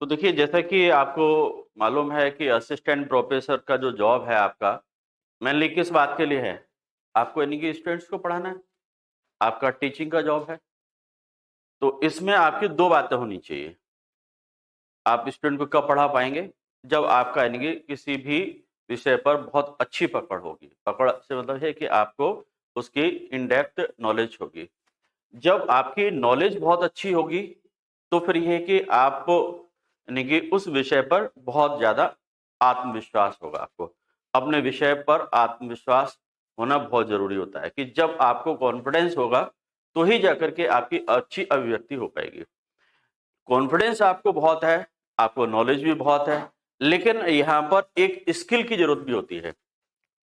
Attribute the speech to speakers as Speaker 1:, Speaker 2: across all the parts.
Speaker 1: तो देखिए, जैसा कि आपको मालूम है कि असिस्टेंट प्रोफेसर का जो जॉब है आपका, मेनली किस बात के लिए है? आपको यानी कि स्टूडेंट्स को पढ़ाना है, आपका टीचिंग का जॉब है। तो इसमें आपकी 2 बातें होनी चाहिए। आप स्टूडेंट को कब पढ़ा पाएँगे? जब आपका यानी कि किसी भी विषय पर बहुत अच्छी पकड़ होगी। पकड़ से मतलब है कि आपको उसकी इन डेप्थ नॉलेज होगी। जब आपकी नॉलेज बहुत अच्छी होगी, तो फिर ये है कि आप यानी कि उस विषय पर बहुत ज़्यादा आत्मविश्वास होगा आपको। अपने विषय पर आत्मविश्वास होना बहुत ज़रूरी होता है कि जब आपको कॉन्फिडेंस होगा, तो ही जाकर के आपकी अच्छी अभिव्यक्ति हो पाएगी। कॉन्फिडेंस आपको बहुत है, आपको नॉलेज भी बहुत है, लेकिन यहाँ पर एक स्किल की ज़रूरत भी होती है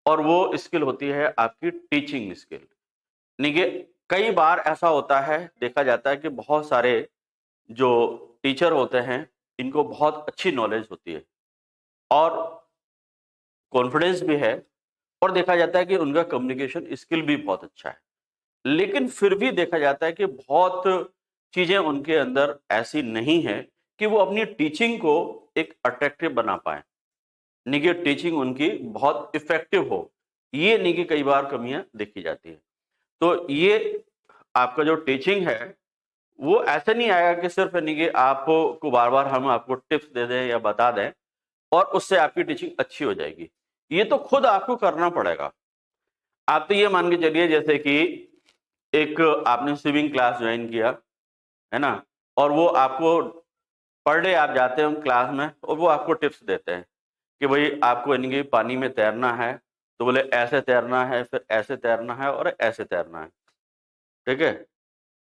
Speaker 1: और वो स्किल होती है आपकी टीचिंग स्किल। देखिए, कई बार ऐसा होता है, देखा जाता है कि बहुत सारे जो टीचर होते हैं, इनको बहुत अच्छी नॉलेज होती है और कॉन्फिडेंस भी है और देखा जाता है कि उनका कम्युनिकेशन स्किल भी बहुत अच्छा है। लेकिन फिर भी देखा जाता है कि बहुत चीज़ें उनके अंदर ऐसी नहीं है कि वो अपनी टीचिंग को एक अट्रैक्टिव बना पाएँ। यानी कि टीचिंग उनकी बहुत इफ़ेक्टिव हो। ये यानी कि कई बार कमियाँ देखी जाती हैं। तो ये आपका जो टीचिंग है, वो ऐसे नहीं आएगा कि सिर्फ़ यानी कि आपको को बार-बार हम आपको टिप्स दे दें या बता दें और उससे आपकी टीचिंग अच्छी हो जाएगी। ये तो खुद आपको करना पड़ेगा। आप तो ये मान के चलिए जैसे कि एक आपने स्विमिंग क्लास जॉइन किया, है ना? और वो आपको पर डे आप जाते हो क्लास में और वो आपको टिप्स देते हैं कि भई आपको यानी कि पानी में तैरना है, तो बोले ऐसे तैरना है, फिर ऐसे तैरना है और ऐसे तैरना है। ठीक है?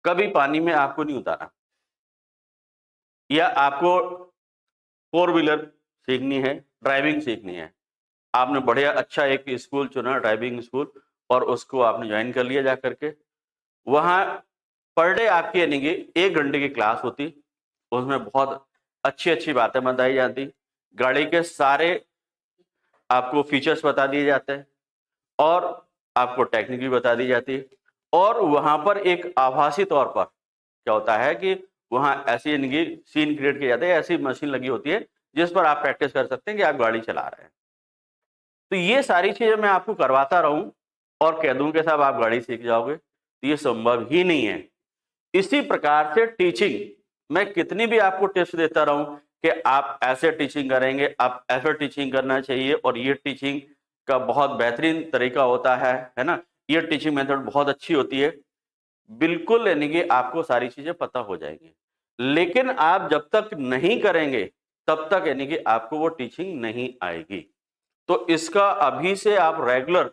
Speaker 1: कभी पानी में आपको नहीं उतारा या आपको फ़ोर व्हीलर सीखनी है, ड्राइविंग सीखनी है। आपने बढ़िया अच्छा एक स्कूल चुना ड्राइविंग स्कूल और उसको आपने जॉइन कर लिया जाकर के। वहाँ पर डे आपकी यानी कि 1 घंटे की क्लास होती, उसमें बहुत अच्छी-अच्छी बातें बताई जाती। गाड़ी के सारे आपको फीचर्स बता दिए जाते हैं और आपको टेक्निक भी बता दी जाती है और वहाँ पर एक आभासी तौर पर क्या होता है कि वहाँ ऐसी यानी कि सीन क्रिएट किए जाते हैं, ऐसी मशीन लगी होती है, जिस पर आप प्रैक्टिस कर सकते हैं कि आप गाड़ी चला रहे हैं। तो ये सारी चीज़ें मैं आपको करवाता रहूँ और कह दूँ कि साहब आप गाड़ी सीख जाओगे, तो ये संभव ही नहीं है। इसी प्रकार से टीचिंग, मैं कितनी भी आपको टिप्स देता रहूँ कि आप ऐसे टीचिंग करेंगे, आप ऐसे टीचिंग करना चाहिए और ये टीचिंग का बहुत बेहतरीन तरीका होता है ना? ये टीचिंग मेथड बहुत अच्छी होती है। बिल्कुल यानी कि आपको सारी चीज़ें पता हो जाएँगी। लेकिन आप जब तक नहीं करेंगे, तब तक यानी कि आपको वो टीचिंग नहीं आएगी। तो इसका अभी से आप रेगुलर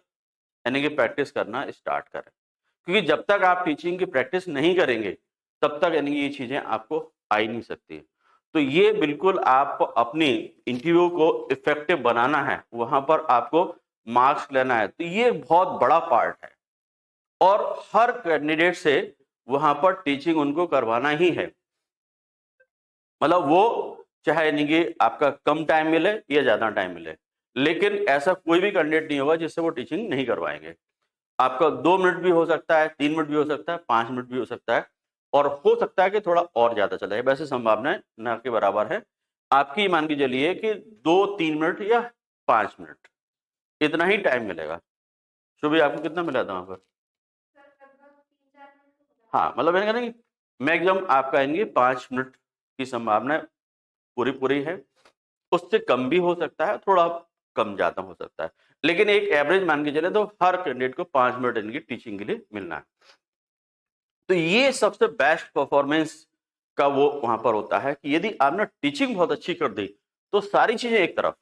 Speaker 1: यानी कि प्रैक्टिस करना स्टार्ट करें। क्योंकि जब तक आप टीचिंग की प्रैक्टिस नहीं करेंगे, तब तक यानी कि ये चीज़ें आपको आ ही नहीं सकती। तो ये बिल्कुल आप अपनी इंटरव्यू को इफ़ेक्टिव बनाना है, वहाँ पर आपको मार्क्स लेना है, तो ये बहुत बड़ा पार्ट है और हर कैंडिडेट से वहाँ पर टीचिंग उनको करवाना ही है। मतलब वो चाहे यानी कि आपका कम टाइम मिले या ज़्यादा टाइम मिले, लेकिन ऐसा कोई भी कैंडिडेट नहीं होगा जिससे वो टीचिंग नहीं करवाएँगे। आपका 2 मिनट भी हो सकता है, 3 मिनट भी हो सकता है, 5 मिनट भी हो सकता है और हो सकता है कि थोड़ा और ज़्यादा चला जाए, वैसे संभावनाएँ ना के बराबर है। आपकी मान के चलिए कि 2-3 मिनट या 5 मिनट, इतना ही टाइम मिलेगा। सुबह आपको कितना मिला था वहाँ पर? हाँ, मतलब मैंने कहा ना कि मैक्सिमम आपका यानी कि 5 मिनट की संभावना पूरी-पूरी है। उससे कम भी हो सकता है, थोड़ा कम-ज़्यादा हो सकता है। लेकिन एक एवरेज मान के चलें तो हर कैंडिडेट को 5 मिनट इनकी टीचिंग के लिए मिलना है। तो ये सबसे बेस्ट परफॉर्मेंस का वो वहाँ पर होता है कि यदि आपने टीचिंग बहुत अच्छी कर दी, तो सारी चीज़ें एक तरफ।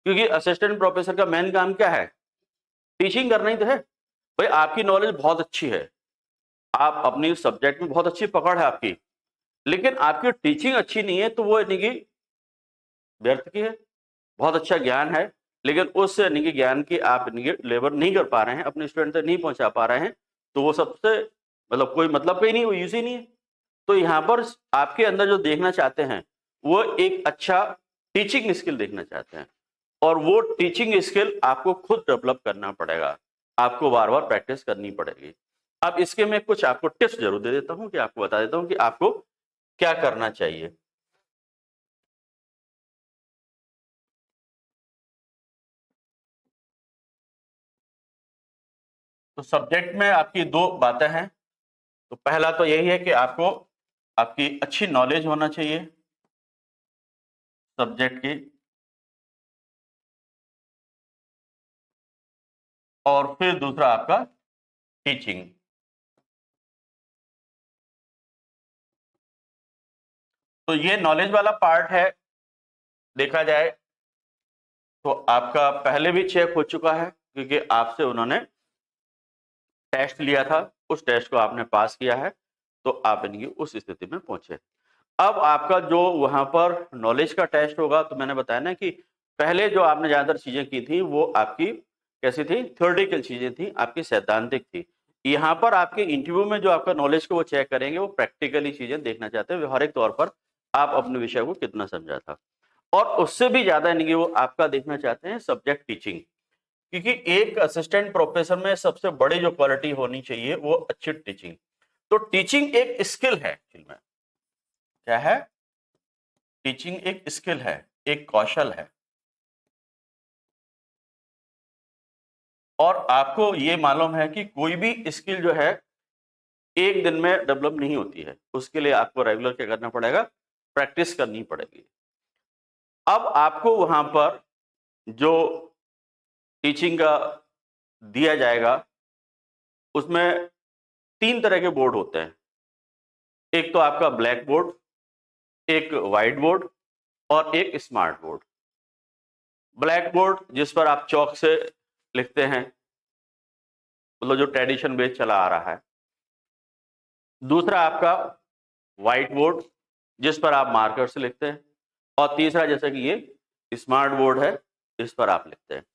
Speaker 1: क्योंकि असिस्टेंट प्रोफेसर का मेन काम क्या है? टीचिंग करना ही तो है। भई आपकी नॉलेज बहुत अच्छी है, आप अपनी सब्जेक्ट में बहुत अच्छी पकड़ है आपकी, लेकिन आपकी टीचिंग अच्छी नहीं है, तो वो यानी कि व्यर्थ की है। बहुत अच्छा ज्ञान है, लेकिन उस यानी कि ज्ञान की आप यानी कि डिलीवर नहीं कर पा रहे हैं, अपने स्टूडेंट तक नहीं पहुँचा पा रहे हैं, तो वो सबसे मतलब कोई मतलब का ही नहीं, वो यूज़ ही नहीं है। तो यहाँ पर आपके अंदर जो देखना चाहते हैं, वो एक अच्छा टीचिंग स्किल देखना चाहते हैं और वो टीचिंग स्किल आपको खुद डेवलप करना पड़ेगा। आपको बार-बार प्रैक्टिस करनी पड़ेगी। अब इसके मैं कुछ आपको टिप्स ज़रूर दे देता हूँ कि आपको बता देता हूँ कि आपको क्या करना चाहिए। तो सब्जेक्ट में आपकी दो बातें हैं। तो पहला तो यही है कि आपको आपकी अच्छी नॉलेज होना चाहिए सब्जेक्ट की, और फिर दूसरा आपका टीचिंग। तो ये नॉलेज वाला पार्ट है, देखा जाए तो आपका पहले भी चेक हो चुका है, क्योंकि आपसे उन्होंने टेस्ट लिया था, उस टेस्ट को आपने पास किया है, तो आप इनकी उस स्थिति में पहुंचे। अब आपका जो वहां पर नॉलेज का टेस्ट होगा, तो मैंने बताया ना कि पहले जो आपने ज्यादातर चीजें की थी वो आपकी कैसी थी, थ्योरेटिकल चीजें थी, आपकी सैद्धांतिक थी। यहाँ पर आपके इंटरव्यू में जो आपका नॉलेज को वो चेक करेंगे, वो प्रैक्टिकली चीजें देखना चाहते हैं, व्यवहारिक तौर पर आप अपने विषय को कितना समझा था। और उससे भी ज्यादा यानी कि वो आपका देखना चाहते हैं सब्जेक्ट टीचिंग, क्योंकि एक असिस्टेंट प्रोफेसर में सबसे बड़ी जो क्वालिटी होनी चाहिए वो अच्छी टीचिंग। तो टीचिंग एक स्किल है एक्चुअल में। क्या है? टीचिंग एक स्किल है, एक कौशल है, और आपको ये मालूम है कि कोई भी स्किल जो है एक दिन में डेवलप नहीं होती है, उसके लिए आपको रेगुलर क्या करना पड़ेगा, प्रैक्टिस करनी पड़ेगी। अब आपको वहां पर जो टीचिंग का दिया जाएगा, उसमें तीन तरह के बोर्ड होते हैं। एक तो आपका ब्लैक बोर्ड, एक व्हाइट बोर्ड, और एक स्मार्ट बोर्ड। ब्लैक बोर्ड जिस पर आप चौक से लिखते हैं, मतलब जो ट्रेडिशन बेस चला आ रहा है। दूसरा आपका व्हाइट बोर्ड जिस पर आप मार्कर से लिखते हैं, और तीसरा जैसे कि ये स्मार्ट बोर्ड है, इस पर आप लिखते हैं।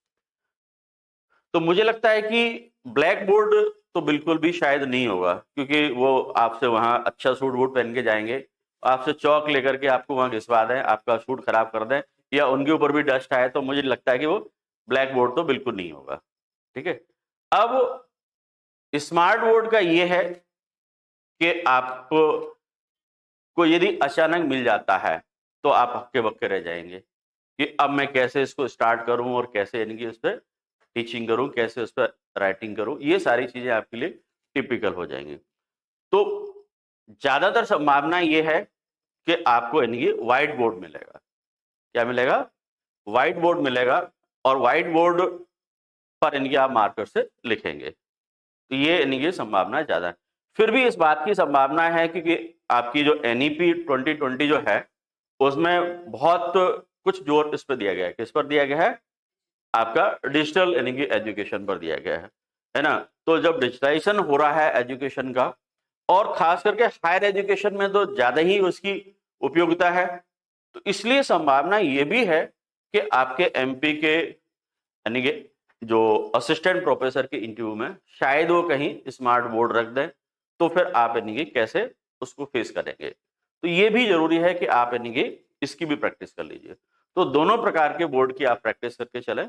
Speaker 1: तो मुझे लगता है कि ब्लैक बोर्ड तो बिल्कुल भी शायद नहीं होगा, क्योंकि वो आपसे वहां अच्छा सूट वूट पहन के जाएंगे, आपसे चौक लेकर के आपको वहां घिसवा दें, आपका सूट खराब कर दें, या उनके ऊपर भी डस्ट आए, तो मुझे लगता है कि वो ब्लैक बोर्ड तो बिल्कुल नहीं होगा। ठीक है। अब स्मार्ट बोर्ड का ये है कि आपको को यदि अचानक मिल जाता है तो आप हक्के बक्के रह जाएंगे कि अब मैं कैसे इसको स्टार्ट करूं, और कैसे यानी कि उस पर टीचिंग करूं, कैसे उस पर राइटिंग करूं, ये सारी चीजें आपके लिए टिपिकल हो जाएंगी। तो ज्यादातर संभावना ये है कि आपको यानी कि व्हाइट बोर्ड मिलेगा। क्या मिलेगा? व्हाइट बोर्ड मिलेगा, और व्हाइट बोर्ड पर यानी कि आप मार्कर से लिखेंगे, तो ये यानी कि संभावना ज्यादा है। फिर भी इस बात की संभावना है क्योंकि आपकी जो NEP 2020 जो है, उसमें बहुत कुछ जोर इस पर दिया गया है। किस पर दिया गया है? आपका डिजिटल यानी कि एजुकेशन पर दिया गया है ना। तो जब डिजिटाइजेशन हो रहा है एजुकेशन का, और खास करके हायर एजुकेशन में तो ज्यादा ही उसकी उपयोगिता है, तो इसलिए संभावना ये भी है कि आपके MP के यानी कि जो असिस्टेंट प्रोफेसर के इंटरव्यू में शायद वो कहीं स्मार्ट बोर्ड रख दें, तो फिर आप यानी कि कैसे उसको फेस करेंगे। तो ये भी जरूरी है कि आप यानी कि इसकी भी प्रैक्टिस कर लीजिए। तो दोनों प्रकार के बोर्ड की आप प्रैक्टिस करके चले,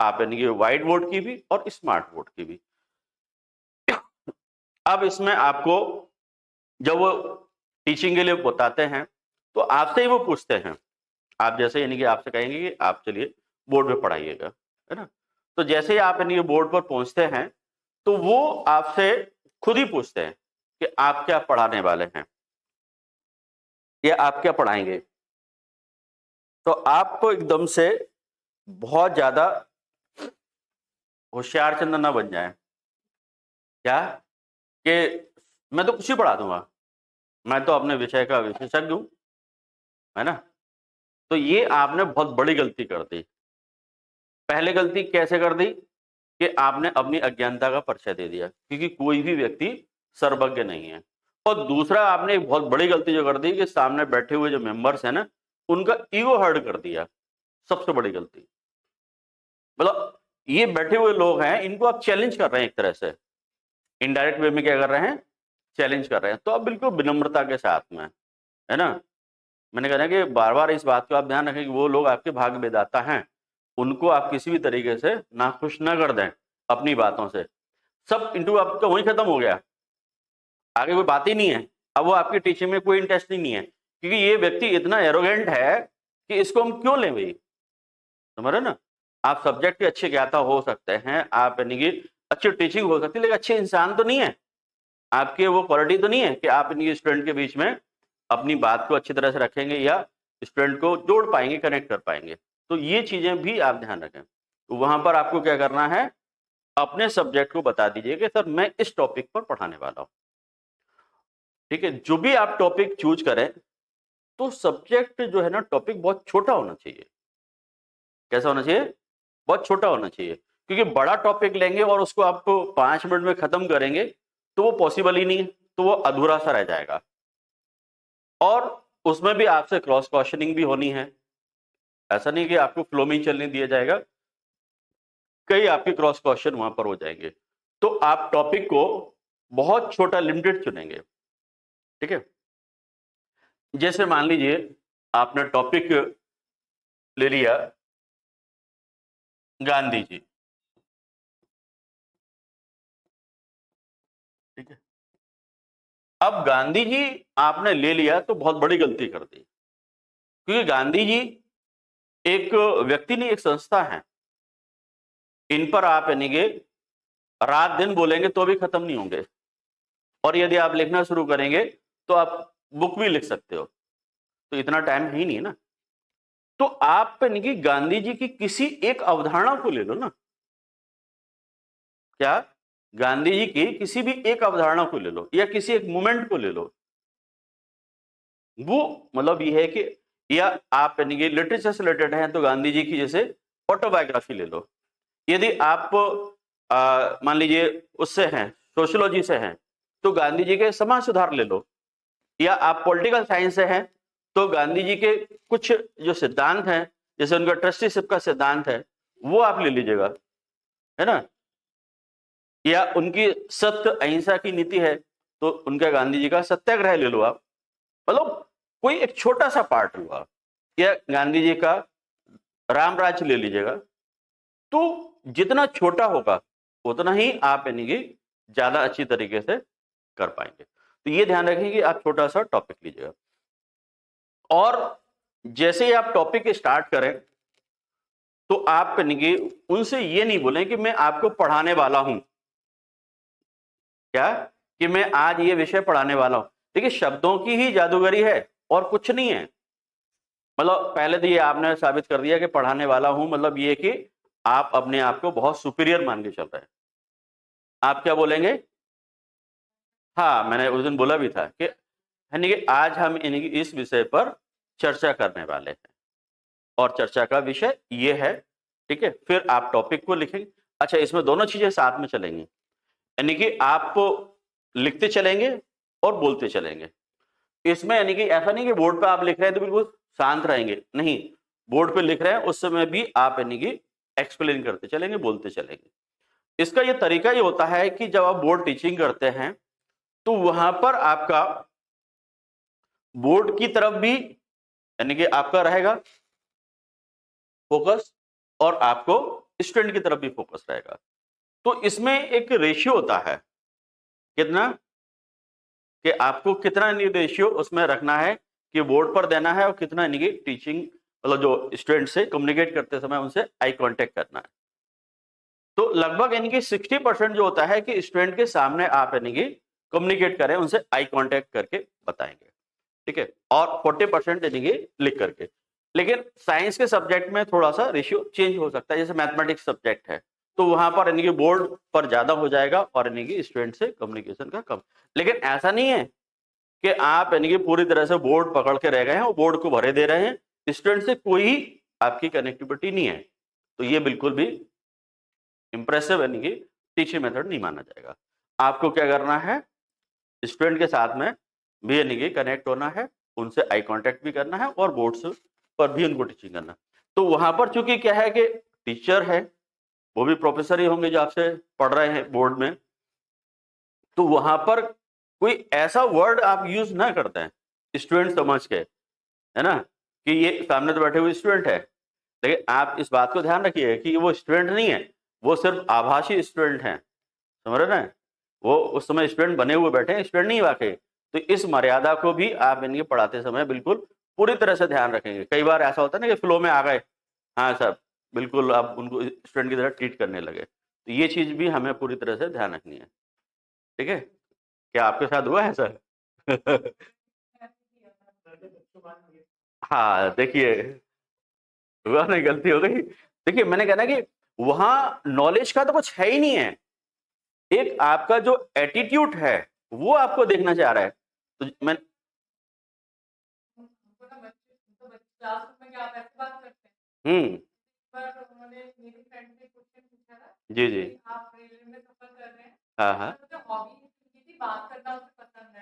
Speaker 1: आप यानी कि व्हाइट बोर्ड की भी और स्मार्ट बोर्ड की भी। अब इसमें आपको जब वो टीचिंग के लिए बताते हैं, तो आपसे ही वो पूछते हैं। आप जैसे यानी कि आपसे कहेंगे कि आप चलिए बोर्ड पे पढ़ाइएगा, है ना। तो जैसे ही आप यानी कि बोर्ड पर पहुंचते हैं, तो वो आपसे खुद ही पूछते हैं कि आप क्या पढ़ाने वाले हैं, या आप क्या पढ़ाएंगे। तो आपको एकदम से बहुत ज्यादा होशियार चंद ना बन जाए, क्या कि मैं तो कुछ ही पढ़ा दूंगा, मैं तो अपने विषय का विशेषज्ञ हूं, है ना। तो ये आपने बहुत बड़ी गलती कर दी। पहले गलती कैसे कर दी कि आपने अपनी अज्ञानता का परिचय दे दिया, क्योंकि कोई भी व्यक्ति सर्वज्ञ नहीं है। और दूसरा आपने एक बहुत बड़ी गलती जो कर दी कि सामने बैठे हुए जो मेंबर्स हैं ना, उनका ईगो हर्ट कर दिया। सबसे बड़ी गलती, मतलब ये बैठे हुए लोग हैं, इनको आप चैलेंज कर रहे हैं एक तरह से, इनडायरेक्ट वे में क्या कर रहे हैं, चैलेंज कर रहे हैं। तो आप बिल्कुल विनम्रता के साथ में, है ना। मैंने कहा कि बार बार इस बात को आप ध्यान रखें कि वो लोग आपके भाग्य विधाता हैं, उनको आप किसी भी तरीके से नाखुश ना कर दें अपनी बातों से। सब इंटरव्यू आपका वहीं खत्म हो गया, आगे कोई बात ही नहीं है। अब वो आपकी टीचिंग में कोई इंटरेस्ट ही नहीं है, क्योंकि ये व्यक्ति इतना एरोगेंट है कि इसको हम क्यों लें भाई, समझ रहे ना। आप सब्जेक्ट के अच्छे ज्ञाता हो सकते हैं, आप यानी कि अच्छी टीचिंग हो सकती है, लेकिन अच्छे इंसान तो नहीं है, आपके वो क्वालिटी तो नहीं है कि आप इनके स्टूडेंट के बीच में अपनी बात को अच्छी तरह से रखेंगे या स्टूडेंट को जोड़ पाएंगे, कनेक्ट कर पाएंगे। तो ये चीजें भी आप ध्यान रखें। तो वहां पर आपको क्या करना है, अपने सब्जेक्ट को बता दीजिए कि सर मैं इस टॉपिक पर पढ़ाने वाला हूं। ठीक है, जो भी आप टॉपिक चूज करें तो सब्जेक्ट जो है ना, टॉपिक बहुत छोटा होना चाहिए। कैसा होना चाहिए? बहुत छोटा होना चाहिए, क्योंकि बड़ा टॉपिक लेंगे और उसको आपको 5 मिनट में खत्म करेंगे तो वो पॉसिबल ही नहीं है, तो वो अधूरा सा रह जाएगा। और उसमें भी आपसे क्रॉस क्वेश्चनिंग भी होनी है, ऐसा नहीं कि आपको फ्लो में ही चलने दिया जाएगा, कई आपके क्रॉस क्वेश्चन वहां पर हो जाएंगे। तो आप टॉपिक को बहुत छोटा, लिमिटेड चुनेंगे। ठीक है, जैसे मान लीजिए आपने टॉपिक ले लिया गांधी जी। ठीक है, अब गांधी जी आपने ले लिया तो बहुत बड़ी गलती कर दी, क्योंकि गांधी जी एक व्यक्ति नहीं, एक संस्था है। इन पर आप यानी कि रात दिन बोलेंगे तो भी खत्म नहीं होंगे, और यदि आप लिखना शुरू करेंगे तो आप बुक भी लिख सकते हो, तो इतना टाइम है ही नहीं है ना। तो आप यानी कि गांधी जी की किसी एक अवधारणा को ले लो ना। क्या? गांधी जी की किसी भी एक अवधारणा को ले लो या किसी एक मोमेंट को ले लो। वो मतलब ये है कि, या आप यानी कि लिटरेचर से रिलेटेड हैं तो गांधी जी की जैसे ऑटोबायोग्राफी ले लो। यदि आप मान लीजिए उससे हैं, सोशियोलॉजी से हैं, तो गांधी जी के समाज सुधार ले लो। या आप पॉलिटिकल साइंस से हैं तो गांधी जी के कुछ जो सिद्धांत हैं, जैसे उनका ट्रस्टीशिप का सिद्धांत है, वो आप ले लीजिएगा, है ना। या उनकी सत्य अहिंसा की नीति है तो उनका गांधी जी का सत्याग्रह ले लो आप। मतलब कोई एक छोटा सा पार्ट हुआ, या गांधी जी का राम राज्य ले लीजिएगा। तो जितना छोटा होगा उतना ही आप यानी कि ज्यादा अच्छी तरीके से कर पाएंगे। तो ये ध्यान रखें कि आप छोटा सा टॉपिक लीजिएगा, और जैसे ही आप टॉपिक स्टार्ट करें तो आप यानी कि उनसे ये नहीं बोलें कि मैं आपको पढ़ाने वाला हूं। क्या? कि मैं आज ये विषय पढ़ाने वाला हूं। देखिए, शब्दों की ही जादूगरी है और कुछ नहीं है। मतलब पहले तो ये आपने साबित कर दिया कि पढ़ाने वाला हूं, मतलब ये कि आप अपने आप को बहुत सुपीरियर मान के चल रहे हैं। आप क्या बोलेंगे? हाँ, मैंने उस दिन बोला भी था कि यानी कि आज हम यानी कि इस विषय पर चर्चा करने वाले हैं, और चर्चा का विषय ये है। ठीक है, फिर आप टॉपिक को लिखेंगे। अच्छा, इसमें दोनों चीजें साथ में चलेंगी, यानी कि आप लिखते चलेंगे और बोलते चलेंगे। इसमें यानी कि ऐसा नहीं कि बोर्ड पे आप लिख रहे हैं तो बिल्कुल शांत रहेंगे, नहीं। बोर्ड पे लिख रहे हैं उस समय भी आप यानी कि एक्सप्लेन करते चलेंगे, बोलते चलेंगे। इसका ये तरीका ये होता है कि जब आप बोर्ड टीचिंग करते हैं तो वहां पर आपका बोर्ड की तरफ भी यानी कि आपका रहेगा फोकस, और आपको स्टूडेंट की तरफ भी फोकस रहेगा। तो इसमें एक रेशियो होता है, कितना, कि आपको कितना रेशियो उसमें रखना है कि बोर्ड पर देना है, और कितना यानी कि टीचिंग मतलब जो स्टूडेंट से कम्युनिकेट करते समय उनसे आई कांटेक्ट करना है। तो लगभग यानी कि 60% जो होता है कि स्टूडेंट के सामने आप यानी कि कम्युनिकेट करें, उनसे आई कांटेक्ट करके बताएंगे। ठीक है, और 40% यानी कि लिख करके। लेकिन साइंस के सब्जेक्ट में थोड़ा सा रेशियो चेंज हो सकता है, जैसे मैथमेटिक्स सब्जेक्ट है तो वहां पर यानी कि बोर्ड पर ज्यादा हो जाएगा और यानी कि स्टूडेंट से कम्युनिकेशन का कम। लेकिन ऐसा नहीं है कि आप यानी कि पूरी तरह से बोर्ड पकड़ के रह गए हैं और बोर्ड को भरे दे रहे हैं, स्टूडेंट से कोई आपकी कनेक्टिविटी नहीं है, तो ये बिल्कुल भी इंप्रेसिव यानी कि टीचिंग मेथड नहीं माना जाएगा। आपको क्या करना है, स्टूडेंट के साथ में भी यानी कि कनेक्ट होना है, उनसे आई कांटेक्ट भी करना है, और बोर्ड्स पर भी उनको टीचिंग करना है। तो वहां पर चूंकि क्या है कि टीचर है, वो भी प्रोफेसर ही होंगे जो आपसे पढ़ रहे हैं बोर्ड में, तो वहां पर कोई ऐसा वर्ड आप यूज ना करते हैं स्टूडेंट समझ के, है ना, कि ये सामने तो बैठे हुए स्टूडेंट है। लेकिन आप इस बात को ध्यान रखिए कि वो स्टूडेंट नहीं है, वो सिर्फ आभासी स्टूडेंट हैं, समझ रहे ना। वो उस समय स्टूडेंट बने हुए बैठे हैं, स्टूडेंट नहीं वाकई। तो इस मर्यादा को भी आप इनके पढ़ाते समय बिल्कुल पूरी तरह से ध्यान रखेंगे। कई बार ऐसा होता है ना कि फ्लो में आ गए, हाँ सर, बिल्कुल आप उनको स्टूडेंट की तरह ट्रीट करने लगे, तो तो ये चीज भी हमें पूरी तरह से ध्यान रखनी है। ठीक है, क्या आपके साथ हुआ है सर? हाँ देखिए, हुआ नहीं, गलती हो गई। देखिए मैंने कहा ना कि वहां नॉलेज का तो कुछ है ही नहीं है, एक आपका जो एटीट्यूड है वो आपको देखना चाह रहा है। तो मैं हम्म जी जी हाँ हाँ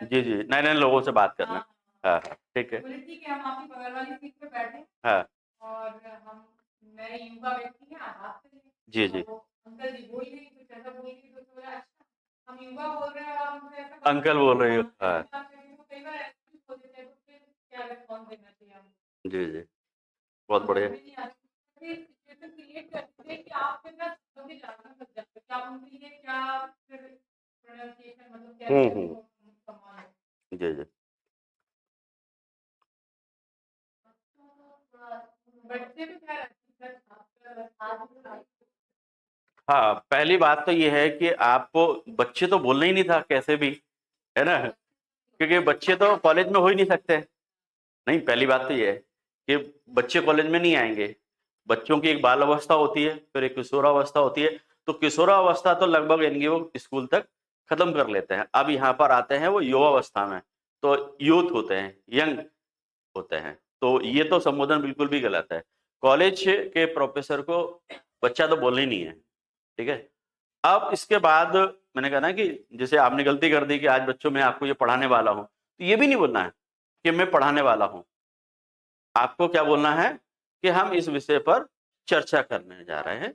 Speaker 1: जी जी, नए नए लोगों से बात करना। हाँ हाँ ठीक है। हाँ जी जी, अंकल बोल रही हो, हाँ जी जी, बहुत बढ़िया। जी जी, हाँ पहली बात तो ये है कि आपको बच्चे तो बोलना ही नहीं था कैसे भी, है ना, क्योंकि बच्चे तो कॉलेज में हो ही नहीं सकते। नहीं, पहली बात तो ये है कि बच्चे कॉलेज में नहीं आएंगे। बच्चों की एक बाल अवस्था होती है, फिर एक किशोरावस्था होती है। तो किशोरावस्था तो लगभग यानी कि वो स्कूल तक खत्म कर लेते हैं। अब यहाँ पर आते हैं वो युवावस्था में, तो यूथ होते हैं, यंग होते हैं। तो ये तो संबोधन बिल्कुल भी गलत है। कॉलेज के प्रोफेसर को बच्चा तो बोलना ही नहीं है। ठीक है, अब इसके बाद मैंने कहा ना कि जैसे आपने गलती कर दी कि आज बच्चों में आपको ये पढ़ाने वाला हूं, तो ये भी नहीं बोलना है कि मैं पढ़ाने वाला हूं। आपको क्या बोलना है कि हम इस विषय पर चर्चा करने जा रहे हैं,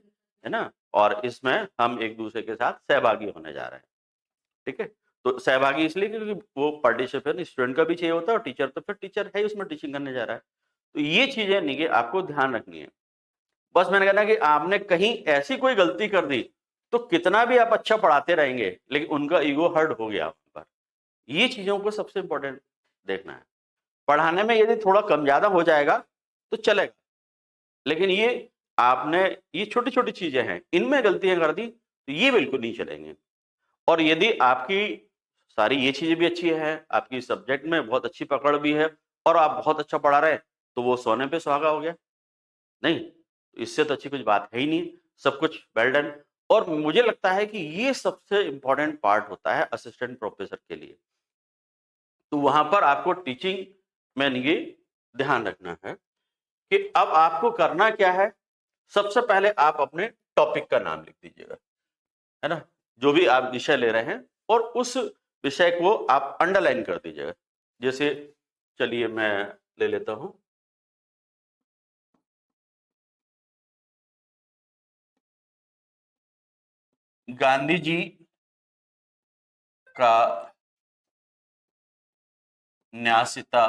Speaker 1: है ना, और इसमें हम एक दूसरे के साथ सहभागी होने जा रहे हैं। ठीक है, तो सहभागी इसलिए क्योंकि वो पार्टिसिपेंट स्टूडेंट का भी चाहिए होता है, और टीचर तो फिर टीचर है ही, उसमें टीचिंग करने जा रहा है। तो ये चीजें नहीं कि आपको ध्यान रखनी है। बस मैंने कहना कि आपने कहीं ऐसी कोई गलती कर दी तो कितना भी आप अच्छा पढ़ाते रहेंगे लेकिन उनका ईगो हर्ट हो गया आप पर। ये चीजों को सबसे इंपॉर्टेंट देखना है। पढ़ाने में यदि थोड़ा कम ज्यादा हो जाएगा तो चलेगा, लेकिन ये आपने ये छोटी छोटी चीजें हैं, इनमें गलतियां कर दी तो ये बिल्कुल नहीं चलेंगे। और यदि आपकी सारी ये चीजें भी अच्छी है, आपकी सब्जेक्ट में बहुत अच्छी पकड़ भी है और आप बहुत अच्छा पढ़ा रहे हैं, तो वो सोने पे सुहागा हो गया। नहीं, तो इससे तो अच्छी कुछ बात है ही नहीं, सब कुछ वेल डन। और मुझे लगता है कि ये सबसे इंपॉर्टेंट पार्ट होता है असिस्टेंट प्रोफेसर के लिए। तो वहां पर आपको टीचिंग में ये ध्यान रखना है कि अब आपको करना क्या है। सबसे पहले आप अपने टॉपिक का नाम लिख दीजिएगा, है ना, जो भी आप विषय ले रहे हैं, और उस विषय को आप अंडरलाइन कर दीजिएगा। जैसे चलिए मैं ले लेता हूं, गांधी जी का न्यासिता,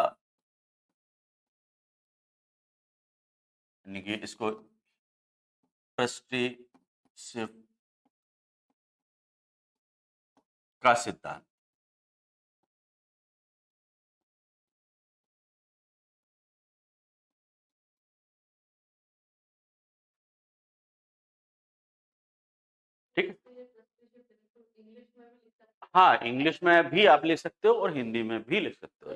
Speaker 1: यानी कि इसको ट्रस्टीशिप का सिद्धांत। ठीक है, हाँ इंग्लिश में भी आप लिख सकते हो और हिंदी में भी लिख सकते हो,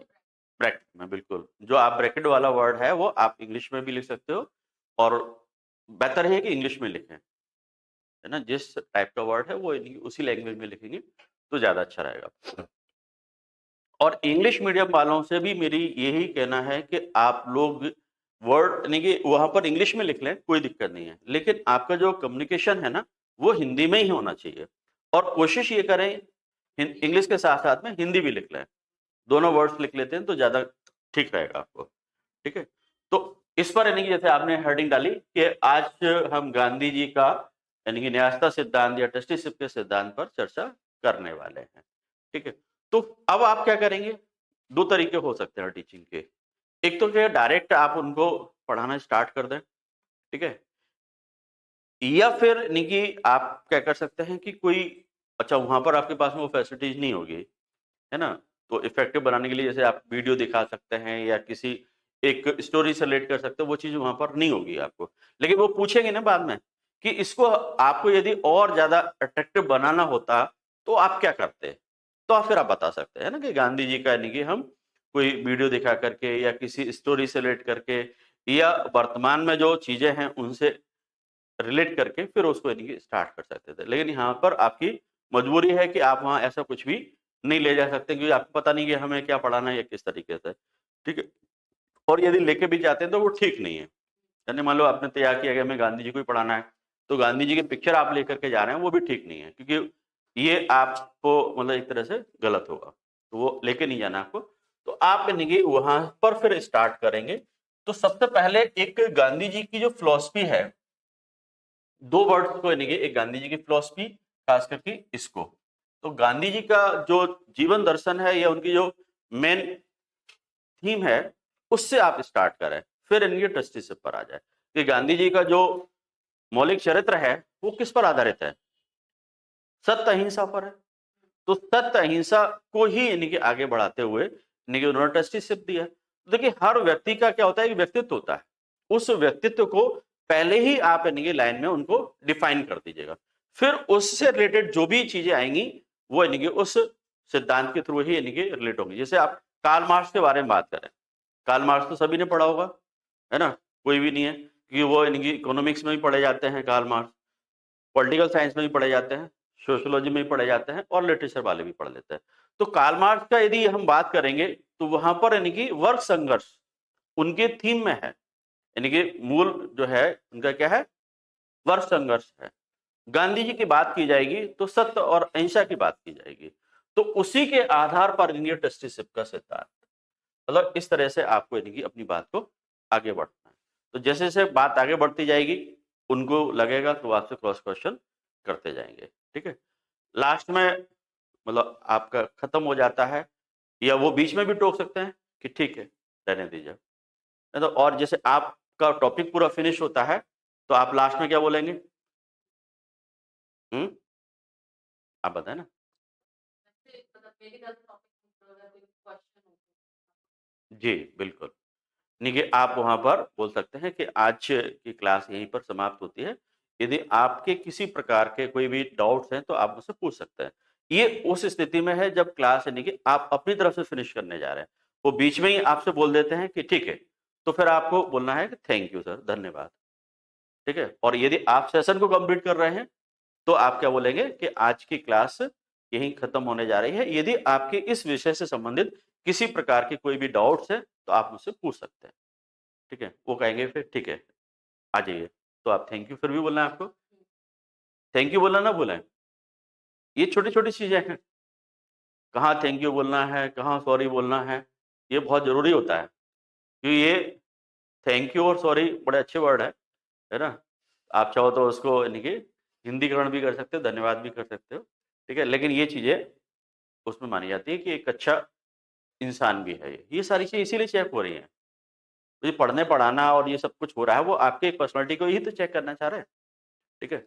Speaker 1: ब्रैकेट में। बिल्कुल, जो आप ब्रैकेट वाला वर्ड है वो आप इंग्लिश में भी लिख सकते हो, और बेहतर है कि इंग्लिश में लिखें, है ना, जिस टाइप का वर्ड है वो उसी लैंग्वेज में लिखेंगे तो ज्यादा अच्छा रहेगा। और इंग्लिश मीडियम वालों से भी मेरी यही कहना है कि आप लोग वर्ड यानी कि वहां पर इंग्लिश में लिख लें, कोई दिक्कत नहीं है, लेकिन आपका जो कम्युनिकेशन है ना वो हिंदी में ही होना चाहिए। और कोशिश ये करें इंग्लिश के साथ साथ में हिंदी भी लिख लें, दोनों वर्ड्स लिख लेते हैं तो ज्यादा ठीक रहेगा आपको। ठीक है, तो इस पर यानी कि जैसे आपने हेडिंग डाली कि आज हम गांधी जी का यानी कि न्यायता सिद्धांत या ट्रस्टीशिप के सिद्धांत पर चर्चा करने वाले हैं। ठीक है, तो अब आप क्या करेंगे, दो तरीके हो सकते हैं टीचिंग के। एक तो क्या डायरेक्ट आप उनको पढ़ाना स्टार्ट कर दें, ठीक है, या फिर यानी कि आप क्या कर सकते हैं कि कोई अच्छा वहां पर आपके पास में वो फैसिलिटीज नहीं होगी, है ना, तो इफेक्टिव बनाने के लिए जैसे आप वीडियो दिखा सकते हैं या किसी एक स्टोरी से रिलेट कर सकते हैं, वो चीज वहां पर नहीं होगी आपको। लेकिन वो पूछेंगे ना बाद में कि इसको आपको यदि और ज्यादा अट्रैक्टिव बनाना होता तो आप क्या करते? तो फिर आप बता सकते हैं ना कि गांधी जी का यानी कि हम कोई वीडियो दिखा करके या किसी स्टोरी से रिलेट करके या वर्तमान में जो चीजें हैं उनसे रिलेट करके फिर उसको यानी कि स्टार्ट कर सकते थे। लेकिन यहाँ पर आपकी मजबूरी है कि आप वहाँ ऐसा कुछ भी नहीं ले जा सकते क्योंकि आपको पता नहीं कि हमें क्या पढ़ाना है या किस तरीके से, ठीक है? और यदि लेके भी जाते हैं तो वो ठीक नहीं है। यानी मान लो आपने तैयार किया कि हमें गांधी जी को ही पढ़ाना है, तो गांधी जी की पिक्चर आप लेकर के जा रहे हैं वो भी ठीक नहीं है क्योंकि ये आपको मतलब एक तरह से गलत होगा, तो वो लेके नहीं जाना आपको। तो आप यानी कि वहां पर फिर स्टार्ट करेंगे। तो सबसे पहले एक गांधी जी की जो फिलॉसफी है, दो वर्ड्स को यानी कि एक गांधी जी की फिलॉसफी, खास करके इसको, तो गांधी जी का जो जीवन दर्शन है या उनकी जो मेन थीम है उससे आप स्टार्ट करें, फिर इनके ट्रस्टीशिप पर आ जाए कि गांधी जी का जो मौलिक चरित्र है वो किस पर आधारित है? सत्य अहिंसा पर है। तो सत्य अहिंसा को ही यानी कि आगे बढ़ाते हुए यानी कि उन्होंने ट्रस्टीशिप दिया। तो देखिए हर व्यक्ति का क्या होता है, एक व्यक्तित्व होता है, उस व्यक्तित्व को पहले ही आप यानी कि लाइन में उनको डिफाइन कर दीजिएगा, फिर उससे रिलेटेड जो भी चीजें आएंगी वो यानी कि उस सिद्धांत के थ्रू ही यानी कि रिलेट होंगी। जैसे आप कार्ल मार्क्स के बारे में बात करें, कार्ल मार्क्स तो सभी ने पढ़ा होगा, है ना? कोई भी नहीं है क्योंकि वो यानी कि इकोनॉमिक्स में भी पढ़े जाते हैं कार्ल मार्क्स, पॉलिटिकल साइंस में भी पढ़े जाते हैं, सोशियोलॉजी में भी पढ़े जाते हैं और लिटरेचर वाले भी पढ़ लेते हैं। तो कार्ल मार्क्स का यदि हम बात करेंगे तो वहां पर यानी कि वर्ग संघर्ष उनके थीम में है, यानी कि मूल जो है उनका क्या है, वर्ग संघर्ष है। गांधी जी की बात की जाएगी तो सत्य और अहिंसा की बात की जाएगी, तो उसी के आधार पर इंडियन ट्रस्टीशिप का सिद्धांत, मतलब इस तरह से आपको यानी कि अपनी बात को आगे बढ़ना है। तो जैसे जैसे बात आगे बढ़ती जाएगी उनको लगेगा तो आपसे क्रॉस क्वेश्चन करते जाएंगे, ठीक है? लास्ट में मतलब आपका खत्म हो जाता है या वो बीच में भी टोक सकते हैं कि ठीक है रहने दीजिए, नहीं तो और जैसे आपका टॉपिक पूरा फिनिश होता है तो आप लास्ट में क्या बोलेंगे? हम्म, आप बताएं ना। जी बिल्कुल, नहीं कि आप वहां पर बोल सकते हैं कि आज की क्लास यहीं पर समाप्त होती है, यदि आपके किसी प्रकार के कोई भी डाउट्स हैं तो आप मुझसे पूछ सकते हैं। ये उस स्थिति में है जब क्लास यानी कि आप अपनी तरफ से फिनिश करने जा रहे हैं, वो बीच में ही आपसे बोल देते हैं कि ठीक है, तो फिर आपको बोलना है कि थैंक यू सर, धन्यवाद, ठीक है? और यदि आप सेशन को कंप्लीट कर रहे हैं तो आप क्या बोलेंगे कि आज की क्लास यहीं खत्म होने जा रही है, यदि आपके इस विषय से संबंधित किसी प्रकार के कोई भी डाउट्स है तो आप मुझसे पूछ सकते हैं, ठीक है? वो कहेंगे फिर ठीक है आ जाइए, तो आप थैंक यू फिर भी बोलना है आपको, थैंक यू बोलना ना बोलें, ये छोटी छोटी चीजें हैं, कहाँ थैंक यू बोलना है, कहाँ सॉरी बोलना है बहुत जरूरी होता है क्योंकि ये थैंक यू और सॉरी बड़े अच्छे वर्ड है ना? आप चाहो तो उसको यानी कि हिंदीकरण भी कर सकते हो, धन्यवाद भी कर सकते हो, ठीक है? लेकिन ये चीजें उसमें मानी जाती है कि एक अच्छा इंसान भी है ये सारी चीज़ें इसीलिए चेक हो रही हैं। तो ये पढ़ने पढ़ाना और ये सब कुछ हो रहा है वो आपके एक पर्सनैलिटी को ही तो चेक करना चाह रहे हैं, ठीक है?